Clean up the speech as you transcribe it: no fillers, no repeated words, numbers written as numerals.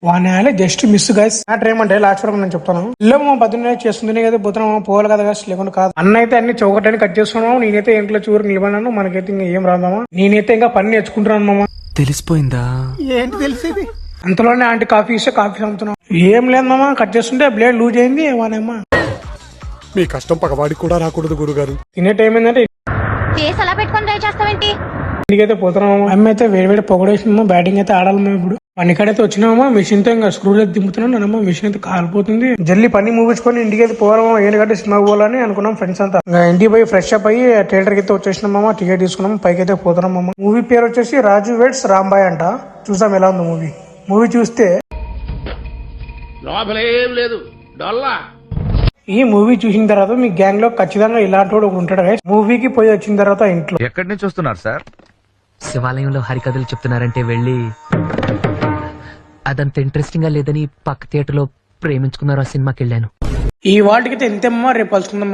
వానే just miss guys matter ఏమంటే last వరకు నేను చెప్తాను. ఇల్లేమో పొద్దున్నే చేస్తుంది కదా పోతున్నాము పోవాలి కదా గైస్ లేకుండా కాదు. అన్న అయితే అన్ని చౌకటాన్ని కట్ చేస్తున్నాము. నేనైతే ఇంట్లో చూరు నిలబడినాను. మనకైతే ఇంకా ఏం రాదామా. నేనైతే ఇంకా పని నేర్చుకుంటున్నాను మామ. తెలిసిపోయిందా? ఏంటి తెలిసేది? అంతలోనే ఆంటీ కాఫీ ఇస్తే కాఫీ అమ్ముతున్నాం. ఏం లేదు మామ, కట్ చేస్తుంటే బ్లేడ్ లూజ్ అయింది. వానేమ్మా మీ కష్టం పగవాడికి కూడా రాకూడదు గురుగారు. తినే టైం ఏంటంటే ఫేస్ అలా పెట్టుకొని ట్రై చేస్తావేంటి? ఇంటికైతే పోతున్నామా. అమ్మ అయితే వేడి పొగడేసినామా. బ్యాటింగ్ అయితే ఆడాలి ఇప్పుడు. పనికాడైతే వచ్చినామా. మిషన్ తో ఇంకా స్క్రూలు అయితే దింపుతున్నాం. నన్నమ్మ మిషన్ అయితే కాలిపోతుంది. జల్లి పని ముగించుకొని ఇంటికి అయితే పోవాలమ్మా. ఏంటంటే సినిమాకి పోవాలని అనుకున్నాం ఫ్రెండ్స్ అంతా. ఇంకా ఇంటికి పోయి ఫ్రెష్ అప్ అయ్యి థియేటర్ కి అయితే వచ్చేసినామా. టికెట్ తీసుకున్నాం. పైకి అయితే పోతున్నామమ్మా. మూవీ పేరు వచ్చేసి రాజు వెడ్స్ రాంబాయ్ అంట. చూసాం ఎలా ఉంది మూవీ. మూవీ చూస్తే లోపలేం లేదు డొల్లా. ఈ మూవీ చూసిన తర్వాత మీ గ్యాంగ్ లో ఖచ్చితంగా ఇలాంటి వాడు ఒకడు ఉంటాడు గైస్. మూవీకి పోయి వచ్చిన తర్వాత ఇంట్లో ఎక్కడి నుంచి వస్తున్నారు సార్? శివాలయంలో హరికథలు చెప్తున్నారంటే వెళ్ళి అదంత ఇంట్రెస్టింగ్ గా లేదని పక్క థియేటర్ లో ప్రేమించుకున్నారు ఆ సినిమాకి వెళ్ళాను. ఈ వాటికి ఎంతమ్మా రేపు కలుసుకుందాం.